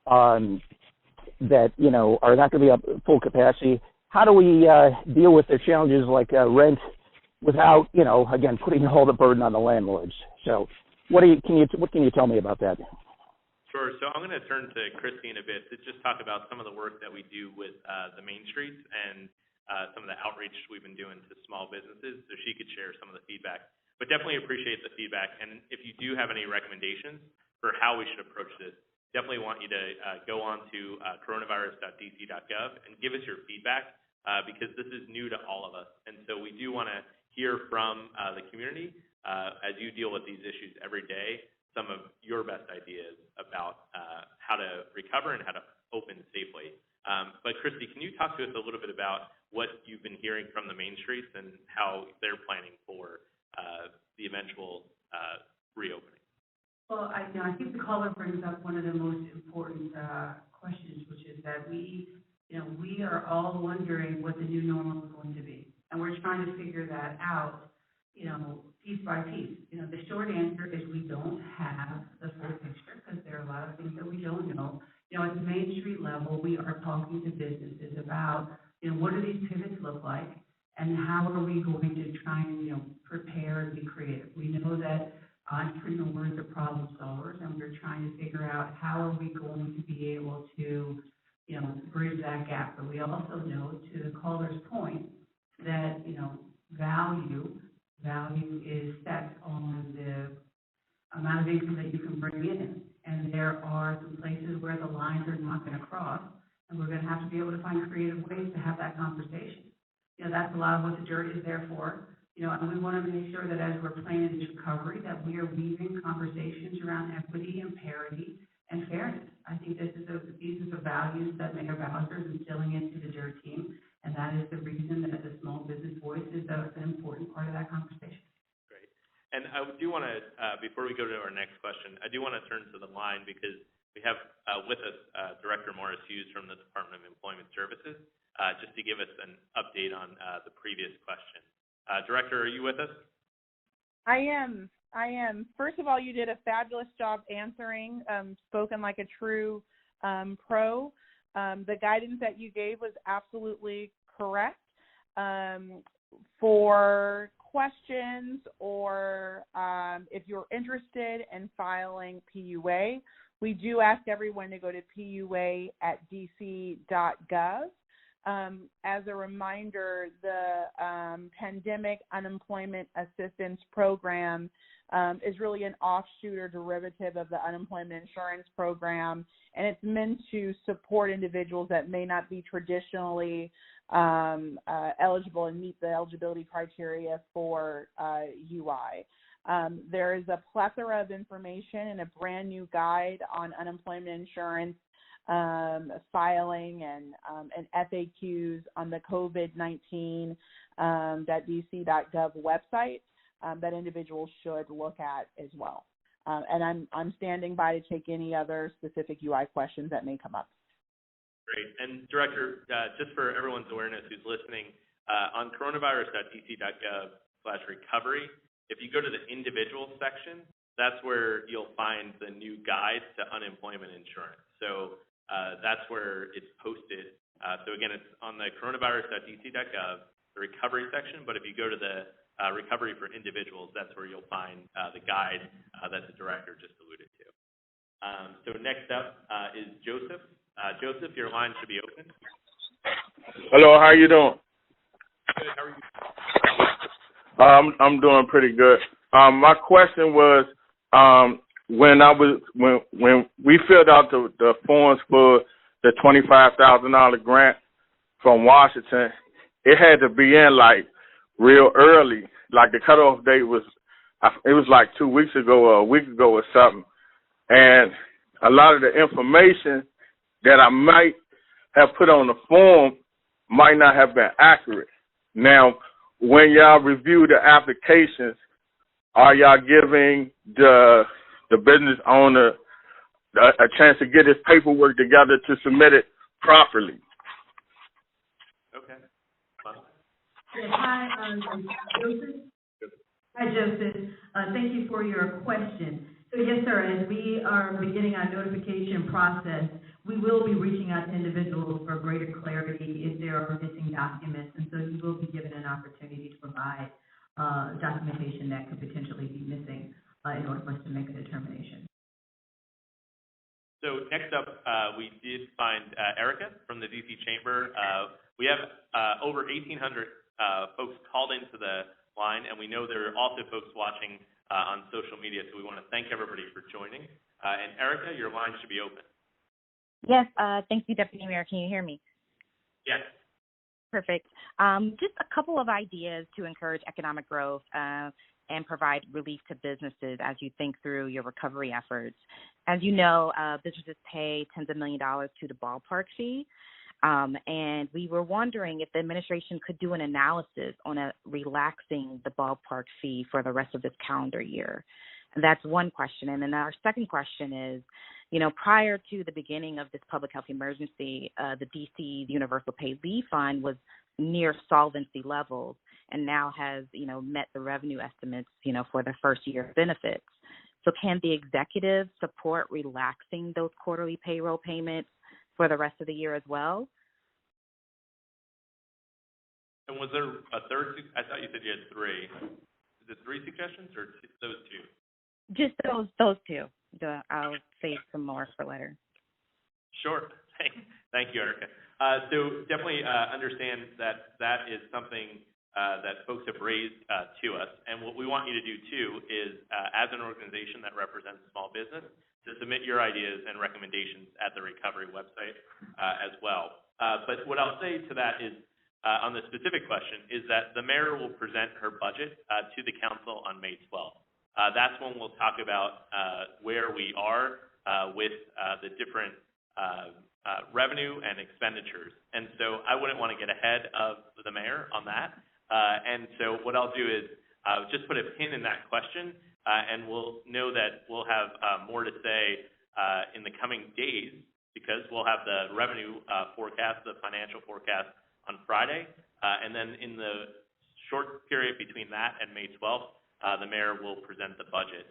that, are not going to be up full capacity? How do we deal with the challenges like rent without, again, putting all the burden on the landlords. So what can you tell me about that? Sure. So I'm going to turn to Christy in a bit to just talk about some of the work that we do with the Main Streets and some of the outreach we've been doing to small businesses, so she could share some of the feedback. But definitely appreciate the feedback. And if you do have any recommendations for how we should approach this, definitely want you to go on to coronavirus.dc.gov and give us your feedback because this is new to all of us. And so we do want to hear from the community as you deal with these issues every day, some of your best ideas about how to recover and how to open safely. But Christy, can you talk to us a little bit about what you've been hearing from the Main Streets and how they're planning for the eventual reopening? Well, I think the caller brings up one of the most important questions, which is that we are all wondering what the new normal is going to be, and we're trying to figure that out, piece by piece. The short answer is we don't have the full picture because there are a lot of things that we don't know. At the Main Street level, we are talking to businesses about, what do these pivots look like, and how are we going to try and, prepare and be creative. We know that entrepreneurs are problem solvers, and we're trying to figure out how are we going to be able to, bridge that gap. But we also know, to the caller's point, that, value is set on the amount of income that you can bring in. And there are some places where the lines are not going to cross, and we're going to have to be able to find creative ways to have that conversation. That's a lot of what the jury is there for. And we want to make sure that as we're planning this recovery, that we are weaving conversations around equity and parity and fairness. I think these are the values that Mayor Bowser is instilling into the DIRT team, and that is the reason that the small business voice is an important part of that conversation. Great. And I do want to, before we go to our next question, I do want to turn to the line because we have with us Director Morris Hughes from the Department of Employment Services, just to give us an update on the previous question. Director, are you with us? I am. First of all, you did a fabulous job answering, spoken like a true pro. The guidance that you gave was absolutely correct. For questions or if you're interested in filing PUA, we do ask everyone to go to PUA@dc.gov. As a reminder, the Pandemic Unemployment Assistance Program is really an offshoot or derivative of the unemployment insurance program, and it's meant to support individuals that may not be traditionally eligible and meet the eligibility criteria for UI. There is a plethora of information and a brand new guide on unemployment insurance filing and FAQs on the COVID-19.dc.gov website that individuals should look at as well. And I'm standing by to take any other specific UI questions that may come up. Great. And Director, just for everyone's awareness who's listening, on coronavirus.dc.gov/recovery, if you go to the individual section, that's where you'll find the new guide to unemployment insurance. So that's where it's posted. So again, it's on the coronavirus.dc.gov, the recovery section, but if you go to the recovery for individuals, that's where you'll find the guide that the Director just alluded to. So next up is Joseph. Joseph, your line should be open. Hello, how you doing? Good, how are you? I'm doing pretty good. My question was, when we filled out the forms for the $25,000 grant from Washington, it had to be in like real early. Like the cutoff date was 2 weeks ago or a week ago or something. And a lot of the information that I might have put on the form might not have been accurate. Now, when y'all review the applications, are y'all giving the business owner a chance to get his paperwork together to submit it properly? Okay. Hi, Joseph. Hi, Joseph. Thank you for your question. So yes, sir, as we are beginning our notification process, we will be reaching out to individuals for greater clarity if there are missing documents, and so you will be given an opportunity to provide documentation that could potentially be missing in order for us to make a determination. So next up, we did find Erica from the DC Chamber. We have over 1,800 folks called into the line, and we know there are also folks watching on social media, so we want to thank everybody for joining. And Erica, your line should be open. Yes, thank you, Deputy Mayor. Can you hear me? Yes. Perfect. Just a couple of ideas to encourage economic growth and provide relief to businesses as you think through your recovery efforts. As you know, businesses pay tens of millions of dollars to the ballpark fee, and we were wondering if the administration could do an analysis on relaxing the ballpark fee for the rest of this calendar year. And that's one question. And then our second question is, prior to the beginning of this public health emergency, the DC Universal Pay Leave Fund was near solvency levels and now has, met the revenue estimates, for the first year of benefits. So can the executive support relaxing those quarterly payroll payments for the rest of the year as well? And was there a third? I thought you said you had three. Is it three suggestions or those two? Just those two. I'll save some more for later. Sure. Thank you, Erica. So definitely understand that is something that folks have raised to us. And what we want you to do, too, is as an organization that represents small business, to submit your ideas and recommendations at the recovery website as well. But what I'll say to that is, on the specific question, is that the mayor will present her budget to the council on May 12th. That's when we'll talk about where we are with the different revenue and expenditures. And so I wouldn't want to get ahead of the mayor on that. And so what I'll do is just put a pin in that question, and we'll know that we'll have more to say in the coming days, because we'll have the revenue forecast, the financial forecast on Friday. And then in the short period between that and May 12th, the mayor will present the budget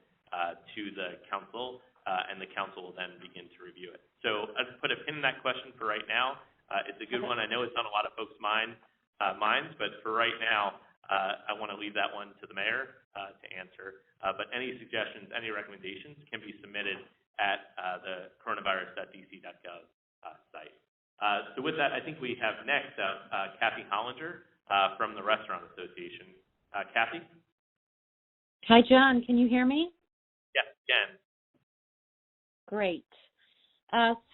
to the council, and the council will then begin to review it. So I've put a pin in that question for right now. It's a good one. I know it's on a lot of folks' minds, but for right now, I want to leave that one to the mayor to answer. But any suggestions, any recommendations can be submitted at the coronavirus.dc.gov site. So with that, I think we have next up Kathy Hollinger from the Restaurant Association. Kathy? Hi, John. Can you hear me? Yes, again. Great.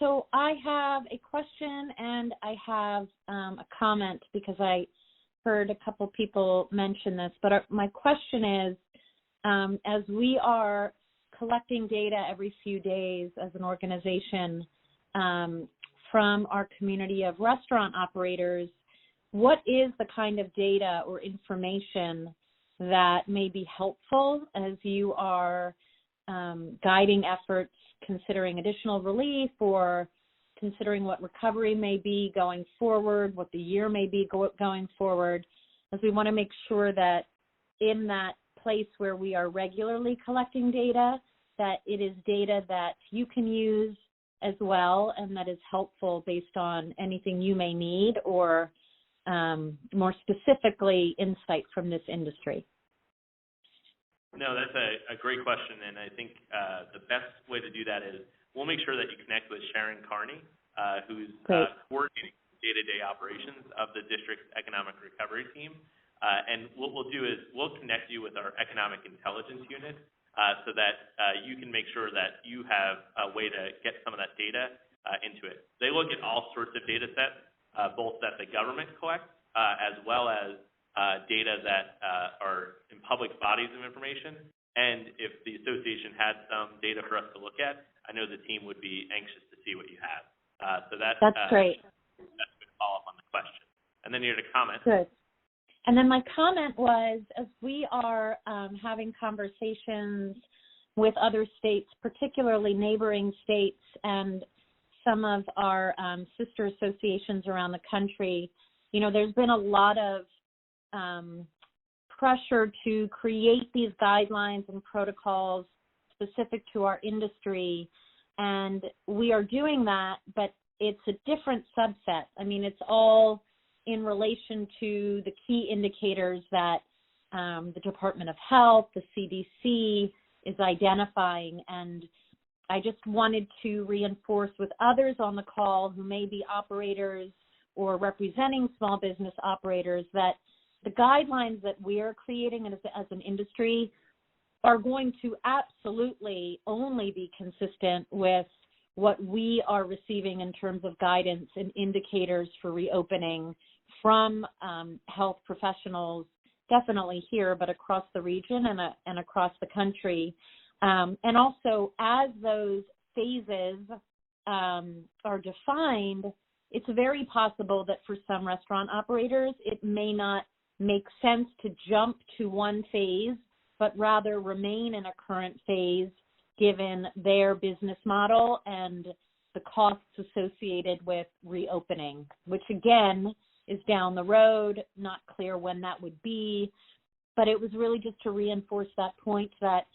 So I have a question and I have a comment, because I heard a couple people mention this. But my question is, as we are collecting data every few days as an organization from our community of restaurant operators, what is the kind of data or information that may be helpful as you are guiding efforts, considering additional relief or considering what recovery may be going forward, what the year may be going forward, as we want to make sure that in that place where we are regularly collecting data, that it is data that you can use as well and that is helpful based on anything you may need, or more specifically, insight from this industry. No, that's a great question, and I think the best way to do that is we'll make sure that you connect with Sharon Carney, who's coordinating day-to-day operations of the district's economic recovery team. And what we'll do is we'll connect you with our economic intelligence unit so that you can make sure that you have a way to get some of that data into it. They look at all sorts of data sets, both that the government collects as well as data that are in public bodies of information. And if the association had some data for us to look at, I know the team would be anxious to see what you have. So that's great. That's a good follow-up on the question. And then you had a comment. Good. And then my comment was, as we are having conversations with other states, particularly neighboring states and some of our sister associations around the country, there's been a lot of pressure to create these guidelines and protocols specific to our industry, and we are doing that, but it's a different subset. I mean, it's all in relation to the key indicators that the Department of Health, the CDC is identifying. And I just wanted to reinforce with others on the call who may be operators or representing small business operators that the guidelines that we are creating as an industry are going to absolutely only be consistent with what we are receiving in terms of guidance and indicators for reopening from health professionals, definitely here, but across the region and across the country. And also, as those phases are defined, it's very possible that for some restaurant operators, it may not make sense to jump to one phase, but rather remain in a current phase given their business model and the costs associated with reopening, which again is down the road, not clear when that would be. But it was really just to reinforce that point that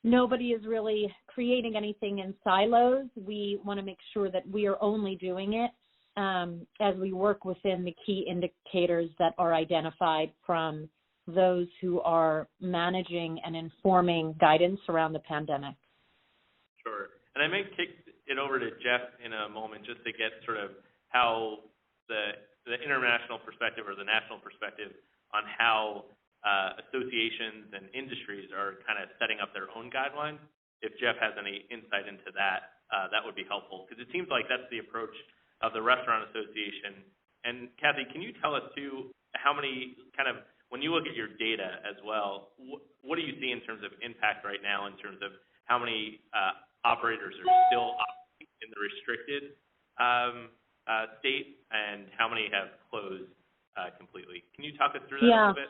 nobody is really creating anything in silos. We want to make sure that we are only doing it as we work within the key indicators that are identified from those who are managing and informing guidance around the pandemic. Sure. And I may kick it over to Jeff in a moment just to get sort of how the international perspective or the national perspective on how associations and industries are kind of setting up their own guidelines. If Jeff has any insight into that, that would be helpful, because it seems like that's the approach of the Restaurant Association. And Kathy, can you tell us too how many kind of, when you look at your data as well, what do you see in terms of impact right now in terms of how many operators are still operating in the restricted state and how many have closed completely? Can you talk us through that a little bit?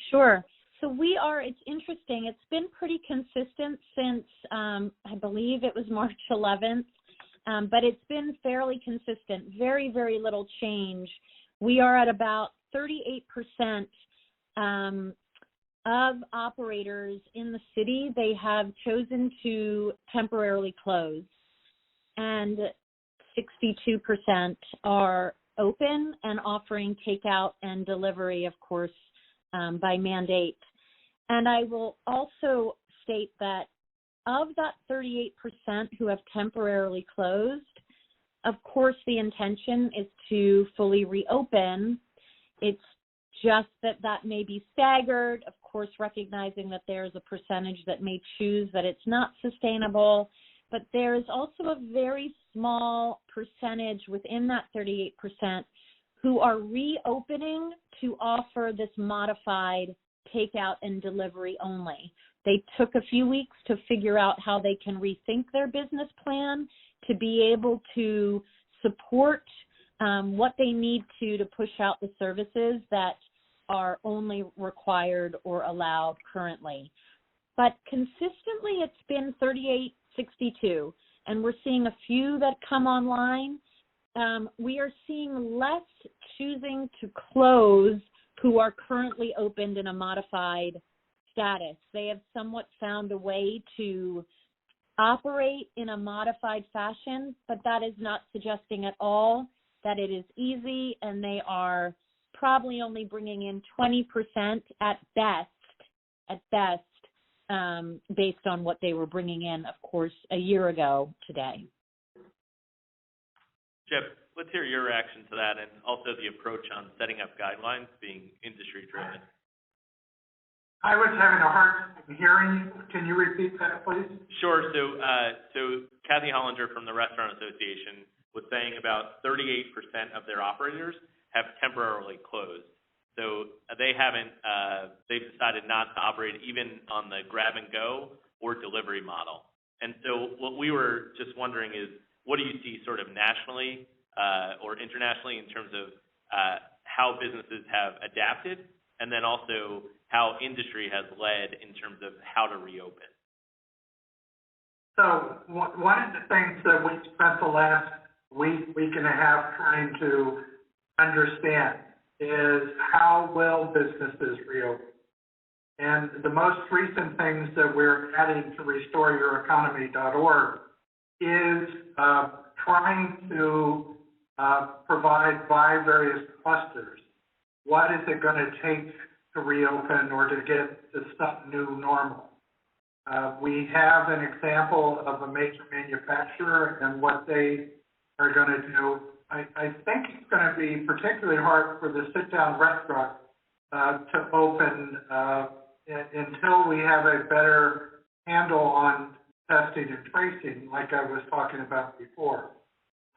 Sure. So it's interesting. It's been pretty consistent since, I believe it was March 11th, but it's been fairly consistent, very, very little change. We are at about 38% of operators in the city, they have chosen to temporarily close, and 62% are open and offering takeout and delivery, of course, by mandate. And I will also state that of that 38% who have temporarily closed, of course, the intention is to fully reopen. It's just that may be staggered, of course, recognizing that there's a percentage that may choose that it's not sustainable. But there is also a very small percentage within that 38% who are reopening to offer this modified takeout and delivery only. They took a few weeks to figure out how they can rethink their business plan to be able to support what they need to push out the services that are only required or allowed currently. But consistently, it's been 38-62, and we're seeing a few that come online. We are seeing less choosing to close who are currently opened in a modified status. They have somewhat found a way to operate in a modified fashion, but that is not suggesting at all that it is easy, and they are probably only bringing in 20% at best, based on what they were bringing in, of course, a year ago today. Jeff, let's hear your reaction to that and also the approach on setting up guidelines being industry-driven. I was having a hard time hearing you. Can you repeat that, please? Sure. So Kathy Hollinger from the Restaurant Association was saying about 38% of their operators have temporarily closed. So they've decided not to operate even on the grab-and-go or delivery model. And so what we were just wondering is, what do you see sort of nationally or internationally in terms of how businesses have adapted, and then also how industry has led in terms of how to reopen? So one of the things that we spent the last week and a half trying to understand is how will businesses reopen? And the most recent things that we're adding to restoreyoureconomy.org is trying to provide by various clusters. What is it going to take to reopen or to get to some new normal. We have an example of a major manufacturer and what they are going to do. I think it's going to be particularly hard for the sit-down restaurant to open until we have a better handle on testing and tracing, like I was talking about before.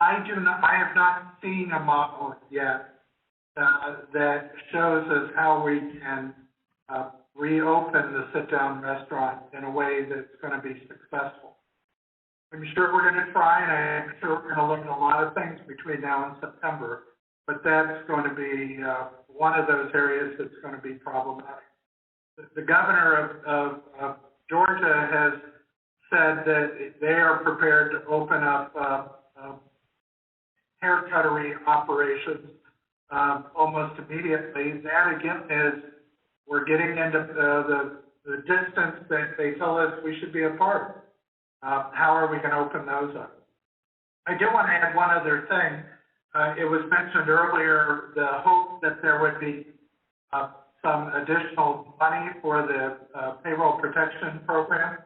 I have not seen a model yet that shows us how we can reopen the sit-down restaurant in a way that's going to be successful. I'm sure we're going to try, and I'm sure we're going to look at a lot of things between now and September, but that's going to be one of those areas that's going to be problematic. The governor of Georgia has said that they are prepared to open up hair cuttery operations almost immediately. That again is we're getting into the distance that they tell us we should be apart. How are we going to open those up? I do want to add one other thing. It was mentioned earlier the hope that there would be some additional money for the payroll protection program.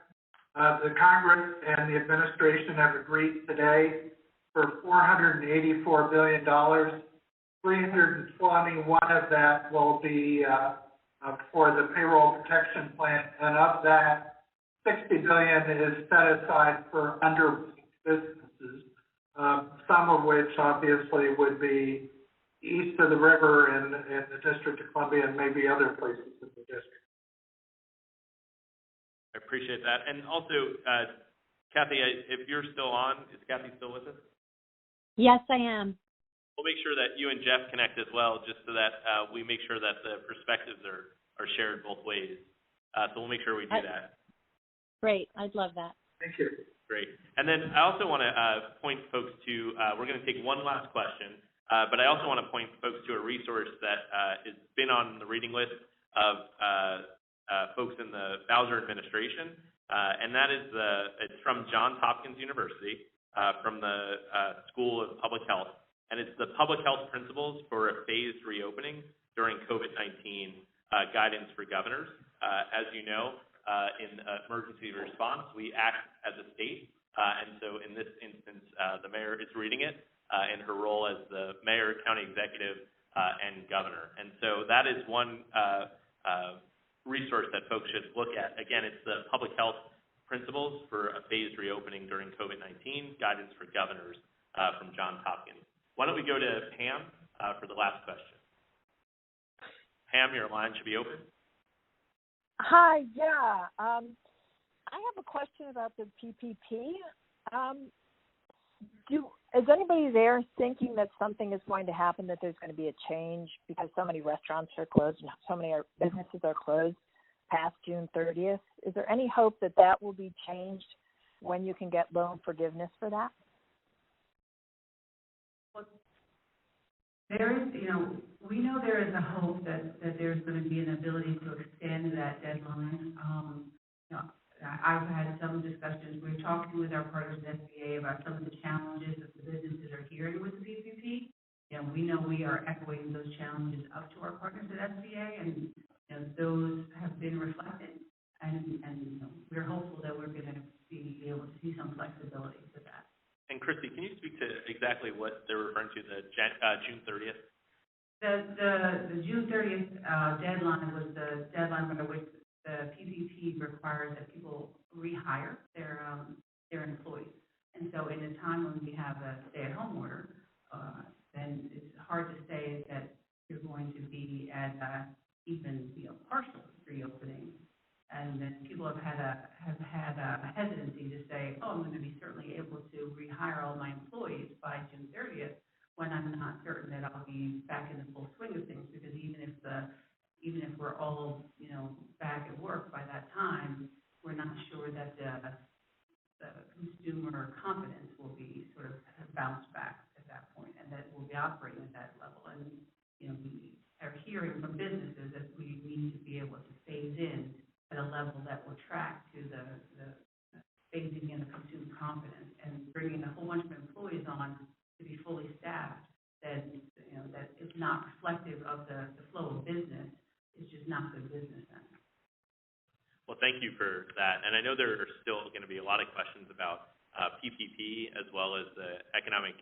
The Congress and the administration have agreed today for $484 billion. 321 of that will be for the payroll protection plan, and of that, $60 billion is set aside for underbanked businesses, some of which obviously would be east of the river in the District of Columbia and maybe other places in the district. I appreciate that. And also, Kathy, if you're still on, is Kathy still with us? Yes, I am. We'll make sure that you and Jeff connect as well, just so that we make sure that the perspectives are shared both ways. So we'll make sure we do that. Great. I'd love that. Thank you. Great. And then I also want to point folks to, we're going to take one last question, but I also want to point folks to a resource that has been on the reading list of folks in the Bowser administration, and that is it's from Johns Hopkins University, from the School of Public Health, and it's the Public Health Principles for a Phased Reopening During COVID-19 Guidance for Governors. As you know, in emergency response, we act as a state, and so in this instance, the mayor is reading it in her role as the mayor, county executive, and governor. And so that is one resource that folks should look at. Again, it's the Public Health Principles for a Phased Reopening During COVID-19 Guidance for Governors from Johns Hopkins. Why don't we go to Pam for the last question? Pam, your line should be open. Hi, yeah. I have a question about the PPP. Is anybody there thinking that something is going to happen, that there's going to be a change because so many restaurants are closed and so many businesses are closed past June 30th? Is there any hope that that will be changed when you can get loan forgiveness for that? There is, we know there is a hope that there's going to be an ability to extend that deadline. I've had some discussions. We're talking with our partners at SBA about some of the challenges that the businesses are hearing with the PPP. We know we are echoing those challenges up to our partners at SBA, and those have been reflected. And we're hopeful that we're going to be able to see some flexibility to that. And Christy, can you speak to exactly what they're referring to, the June 30th? The June 30th deadline was the deadline under which the PPP requires that people rehire their employees. And so in a time when we have a stay-at-home order, then it's hard to say that you're going to be at even partial reopening. And then people have had a hesitancy to say, I'm going to be certainly able to rehire all my employees by June 30th, when I'm not certain that I'll be back in the full swing of things, because even if we're all back at work by that time, we're not sure that the consumer confidence will be sort of bounced back at that point, and that we'll be operating at that level. And we are hearing from businesses that we need to be able to phase in at a level that will track to the phasing in of consumer confidence, and bringing a whole bunch of employees on to be fully staffed that is not reflective of the flow of business, it's just not good business then. Well, thank you for that. And I know there are still going to be a lot of questions about PPP as well as the economic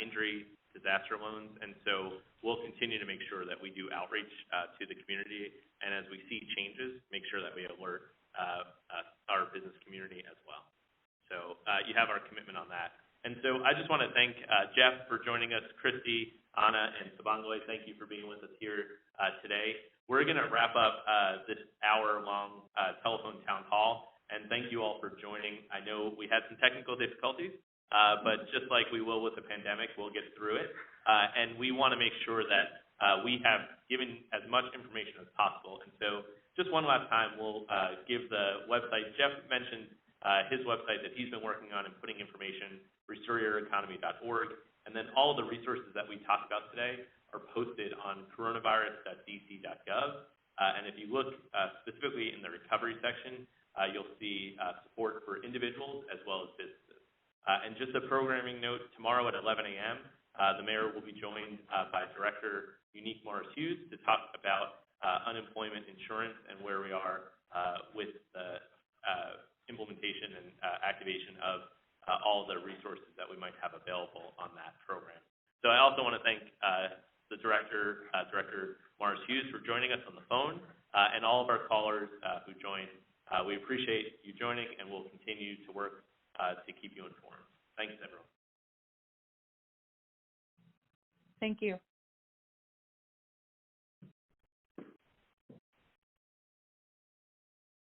injury disaster loans. And so we'll continue to make sure that we do outreach to the community. And as we see changes, make sure that we alert our business community as well. So you have our commitment on that. And so I just want to thank Jeff for joining us, Christy, Anna, and Sabangwe. Thank you for being with us here today. We're going to wrap up this hour-long telephone town hall, and thank you all for joining. I know we had some technical difficulties, but just like we will with the pandemic, we'll get through it. And we want to make sure that we have given as much information as possible. And so just one last time, we'll give the website. Jeff mentioned his website that he's been working on and putting information, restoreyoureconomy.org. And then all of the resources that we talked about today are posted on coronavirus.dc.gov. And if you look specifically in the recovery section, you'll see support for individuals as well as businesses. And just a programming note, tomorrow at 11 a.m., the mayor will be joined by Director Unique Morris-Hughes to talk about unemployment insurance and where we are with the implementation and activation of all the resources that we might have available on that program. So I also want to thank the Director Morris-Hughes for joining us on the phone, and all of our callers who joined. We appreciate you joining, and we'll continue to work to keep you informed. Thanks, everyone. Thank you.